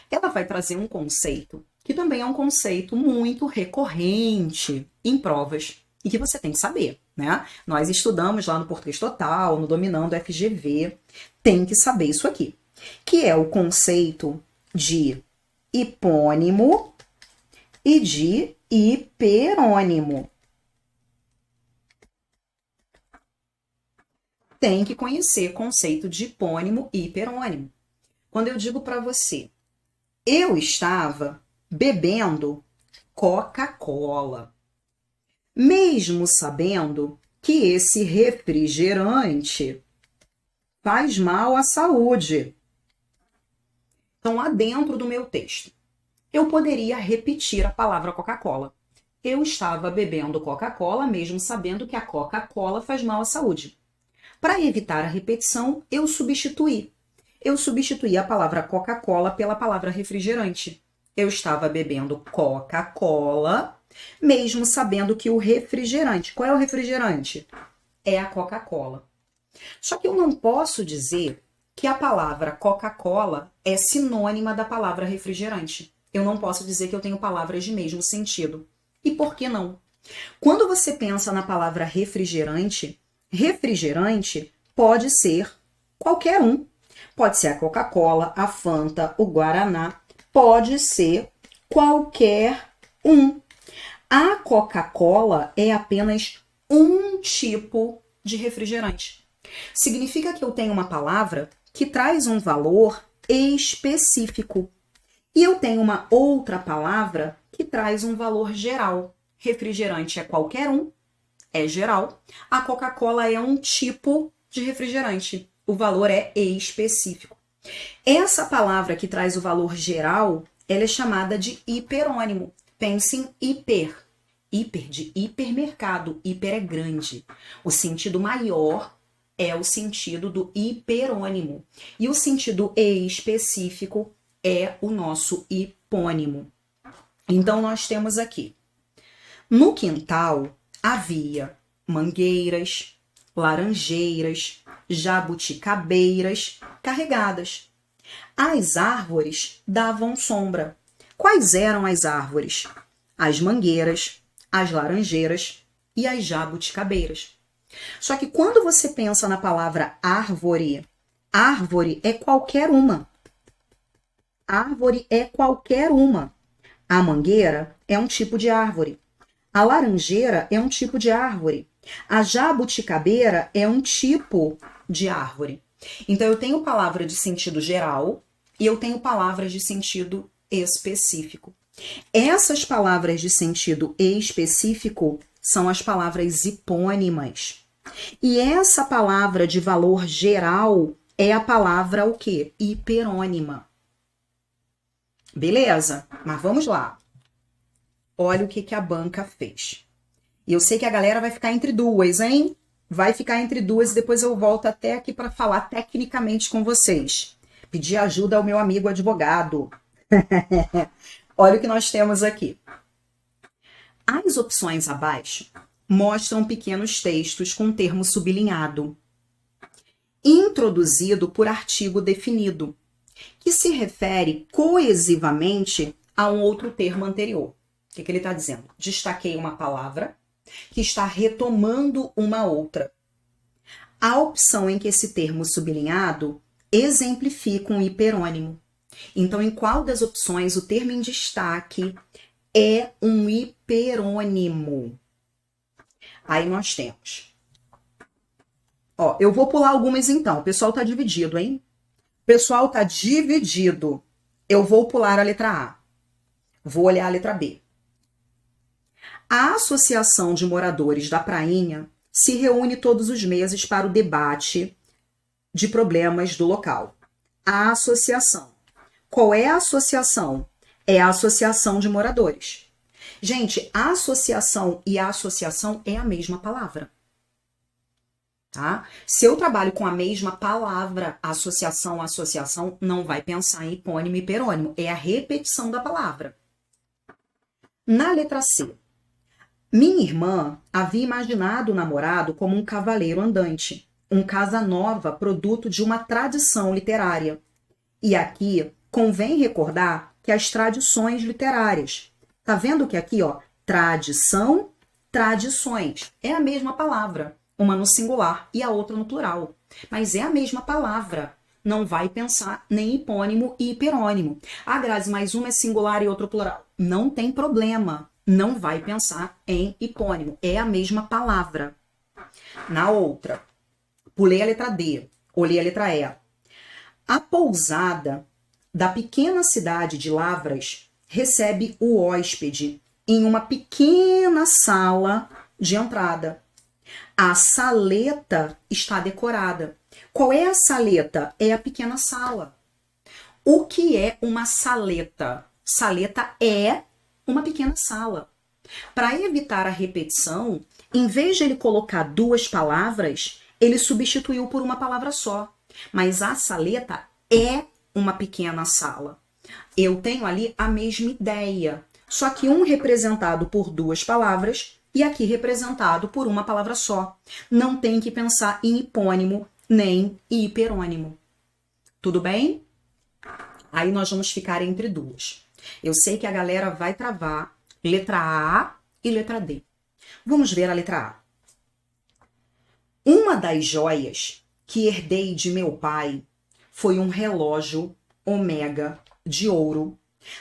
Ela vai trazer um conceito que também é um conceito muito recorrente em provas e que você tem que saber, né? Nós estudamos lá no Português Total, no Dominando FGV, tem que saber isso aqui, que é o conceito de hipônimo e de hiperônimo. Tem que conhecer o conceito de hipônimo e hiperônimo. Quando eu digo para você, eu estava bebendo Coca-Cola, mesmo sabendo que esse refrigerante faz mal à saúde. Então, lá dentro do meu texto, eu poderia repetir a palavra Coca-Cola. Eu estava bebendo Coca-Cola, mesmo sabendo que a Coca-Cola faz mal à saúde. Para evitar a repetição, eu substituí. Eu substituí a palavra Coca-Cola pela palavra refrigerante. Eu estava bebendo Coca-Cola, mesmo sabendo que o refrigerante... Qual é o refrigerante? É a Coca-Cola. Só que eu não posso dizer que a palavra Coca-Cola é sinônima da palavra refrigerante. Eu não posso dizer que eu tenho palavras de mesmo sentido. E por que não? Quando você pensa na palavra refrigerante, refrigerante pode ser qualquer um. Pode ser a Coca-Cola, a Fanta, o Guaraná. Pode ser qualquer um. A Coca-Cola é apenas um tipo de refrigerante. Significa que eu tenho uma palavra que traz um valor específico. E eu tenho uma outra palavra que traz um valor geral. Refrigerante é qualquer um, é geral. A Coca-Cola é um tipo de refrigerante. O valor é específico. Essa palavra que traz o valor geral, ela é chamada de hiperônimo. Pense em hiper. Hiper de hipermercado. Hiper é grande. O sentido maior é o sentido do hiperônimo. E o sentido específico é o nosso hipônimo. Então, nós temos aqui. No quintal havia mangueiras, laranjeiras, jabuticabeiras carregadas. As árvores davam sombra. Quais eram as árvores? As mangueiras, as laranjeiras e as jabuticabeiras. Só que quando você pensa na palavra árvore, árvore é qualquer uma. Árvore é qualquer uma. A mangueira é um tipo de árvore. A laranjeira é um tipo de árvore. A jabuticabeira é um tipo de árvore. Então, eu tenho palavra de sentido geral e eu tenho palavras de sentido específico. Essas palavras de sentido específico são as palavras hipônimas. E essa palavra de valor geral é a palavra o quê? Hiperônima. Beleza? Mas vamos lá. Olha o que a banca fez. E eu sei que a galera vai ficar entre duas, hein? Vai ficar entre duas e depois eu volto até aqui para falar tecnicamente com vocês. Pedir ajuda ao meu amigo advogado. Olha o que nós temos aqui. As opções abaixo mostram pequenos textos com termo sublinhado, introduzido por artigo definido, que se refere coesivamente a um outro termo anterior. O que ele está dizendo? Destaquei uma palavra que está retomando uma outra. A opção em que esse termo sublinhado exemplifica um hiperônimo. Então, em qual das opções o termo em destaque é um hiperônimo? Aí nós temos Ó, eu vou pular algumas então. O pessoal tá dividido, hein? O pessoal tá dividido. Eu vou pular a letra A. Vou olhar a letra B. A Associação de Moradores da Prainha se reúne todos os meses para o debate de problemas do local. A associação. Qual é a associação? É a Associação de Moradores. Gente, associação e associação é a mesma palavra. Tá? Se eu trabalho com a mesma palavra, associação, não vai pensar em hipônimo e hiperônimo. É a repetição da palavra. Na letra C. Minha irmã havia imaginado o namorado como um cavaleiro andante, um Casanova produto de uma tradição literária. E aqui convém recordar que as tradições literárias. Tá vendo que aqui, ó, tradição, tradições. É a mesma palavra. Uma no singular e a outra no plural. Mas é a mesma palavra. Não vai pensar nem hipônimo e hiperônimo. Ah, Grazi, mas uma é singular e outra plural. Não tem problema. Não vai pensar em hipônimo. É a mesma palavra. Na outra, pulei a letra D, olhei a letra E. A pousada da pequena cidade de Lavras recebe o hóspede em uma pequena sala de entrada. A saleta está decorada. Qual é a saleta? É a pequena sala. O que é uma saleta? Saleta é uma pequena sala. Para evitar a repetição, em vez de ele colocar duas palavras, ele substituiu por uma palavra só. Mas a saleta é uma pequena sala. Eu tenho ali a mesma ideia, só que um representado por duas palavras e aqui representado por uma palavra só. Não tem que pensar em hipônimo nem em hiperônimo. Tudo bem? Aí nós vamos ficar entre duas. Eu sei que a galera vai travar letra A e letra D. Vamos ver a letra A. Uma das joias que herdei de meu pai foi um relógio Omega de ouro,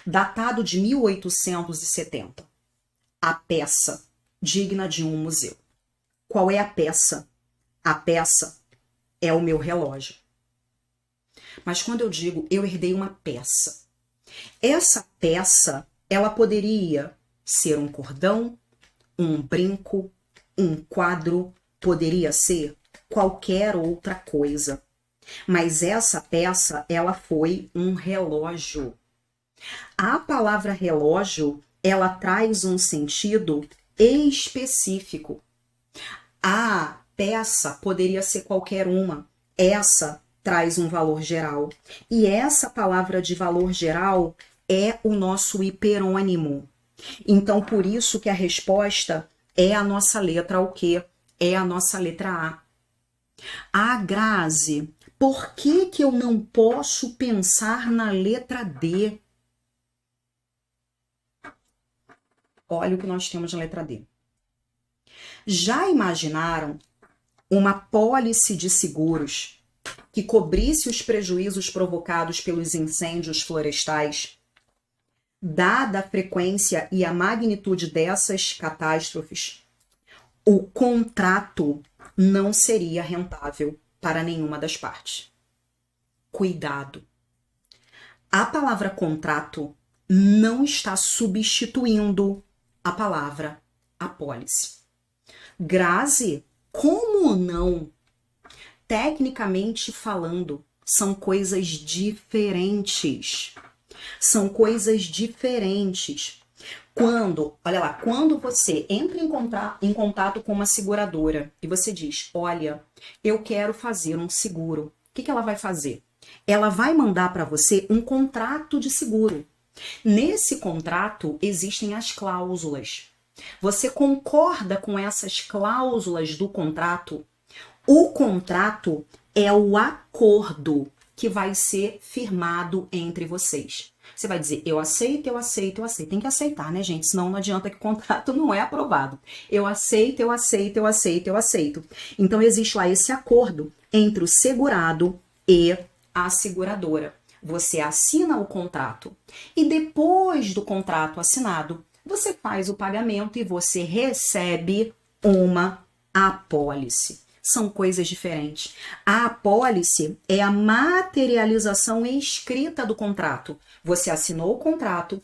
datado de 1870. A peça digna de um museu. Qual é a peça? A peça é o meu relógio. Mas quando eu digo eu herdei uma peça, essa peça, ela poderia ser um cordão, um brinco, um quadro, poderia ser qualquer outra coisa. Mas essa peça, ela foi um relógio. A palavra relógio, ela traz um sentido específico. A peça poderia ser qualquer uma. Essa traz um valor geral. E essa palavra de valor geral é o nosso hiperônimo. Então, por isso que a resposta é a nossa letra o quê? É a nossa letra A. Ah, Grazi, por que que eu não posso pensar na letra D? Olha o que nós temos na letra D. Já imaginaram uma pólice de seguros que cobrisse os prejuízos provocados pelos incêndios florestais? Dada a frequência e a magnitude dessas catástrofes, o contrato não seria rentável para nenhuma das partes. Cuidado! A palavra contrato não está substituindo a palavra apólice. Grazi, como não? Tecnicamente falando, são coisas diferentes. São coisas diferentes. Olha lá, quando você entra em contato com uma seguradora e você diz, olha, eu quero fazer um seguro, o que ela vai fazer? Ela vai mandar para você um contrato de seguro. Nesse contrato existem as cláusulas. Você concorda com essas cláusulas do contrato? O contrato é o acordo que vai ser firmado entre vocês. Você vai dizer, eu aceito, eu aceito, eu aceito. Tem que aceitar, né, gente? Senão não adianta que o contrato não é aprovado. Eu aceito, eu aceito, eu aceito, eu aceito. Então, existe lá esse acordo entre o segurado e a seguradora. Você assina o contrato e depois do contrato assinado, você faz o pagamento e você recebe uma apólice. São coisas diferentes. A apólice é a materialização escrita do contrato. Você assinou o contrato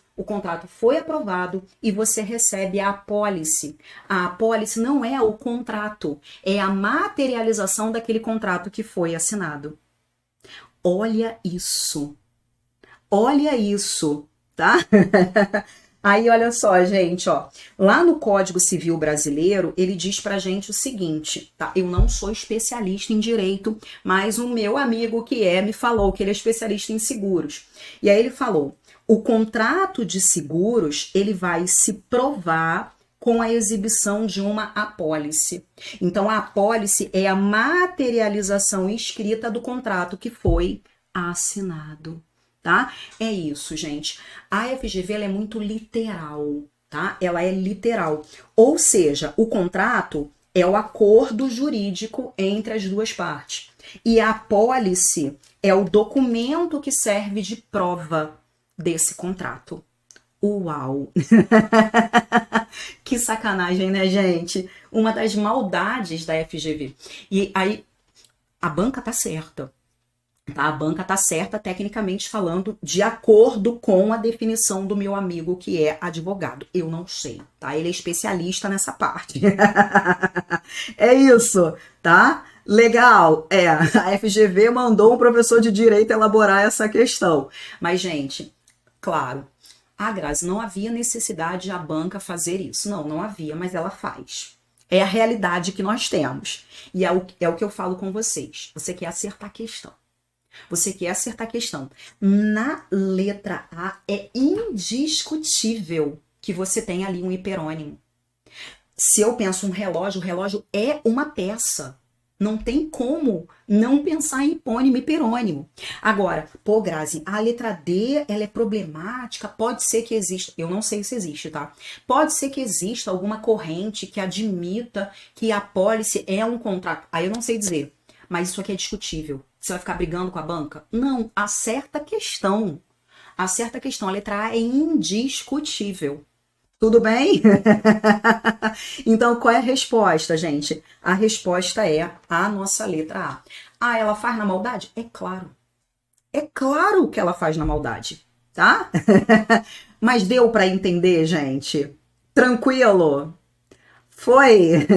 foi aprovado e você recebe a apólice. A apólice não é o contrato, é a materialização daquele contrato que foi assinado. Olha isso. Olha isso, tá? Aí, olha só, gente, ó. Lá no Código Civil Brasileiro, ele diz pra gente o seguinte, tá? Eu não sou especialista em direito, mas o meu amigo me falou que ele é especialista em seguros. E aí ele falou, o contrato de seguros, ele vai se provar com a exibição de uma apólice. Então, a apólice é a materialização escrita do contrato que foi assinado. Tá? É isso, gente. A FGV ela é muito literal, tá? Ela é literal. Ou seja, o contrato é o acordo jurídico entre as duas partes. E a apólice é o documento que serve de prova desse contrato. Uau! Que sacanagem, né, gente? Uma das maldades da FGV. E aí, a banca tá certa. Tá? A banca tá certa, tecnicamente falando, de acordo com a definição do meu amigo que é advogado. Eu não sei, tá? Ele é especialista nessa parte. É isso, tá? Legal. A FGV mandou um professor de direito elaborar essa questão. Mas, gente, claro, a Grazi, não havia necessidade de a banca fazer isso. Não havia, mas ela faz. É a realidade que nós temos. E é o que eu falo com vocês. Você quer acertar a questão. Você quer acertar a questão. Na letra A é indiscutível que você tem ali um hiperônimo. Se eu penso um relógio, o relógio é uma peça. Não tem como não pensar em hipônimo e hiperônimo. Agora, pô, Grazi, a letra D ela é problemática, pode ser que exista, eu não sei se existe, tá? Pode ser que exista alguma corrente que admita que a apólice é um contrato. Aí eu não sei dizer, mas isso aqui é discutível. Você vai ficar brigando com a banca? Não, acerta a questão. Acerta a questão. A letra A é indiscutível. Tudo bem? Então, qual é a resposta, gente? A resposta é a nossa letra A. Ah, ela faz na maldade? É claro. É claro que ela faz na maldade, tá? Mas deu para entender, gente? Tranquilo? Foi?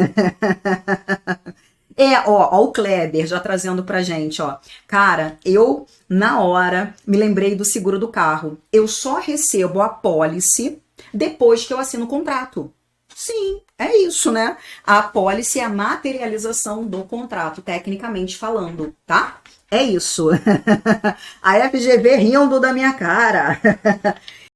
Ó, o Kleber já trazendo pra gente, ó. Cara, eu, na hora, me lembrei do seguro do carro. Eu só recebo a apólice depois que eu assino o contrato. Sim, é isso, né? A apólice é a materialização do contrato, tecnicamente falando, tá? É isso. A FGV rindo da minha cara.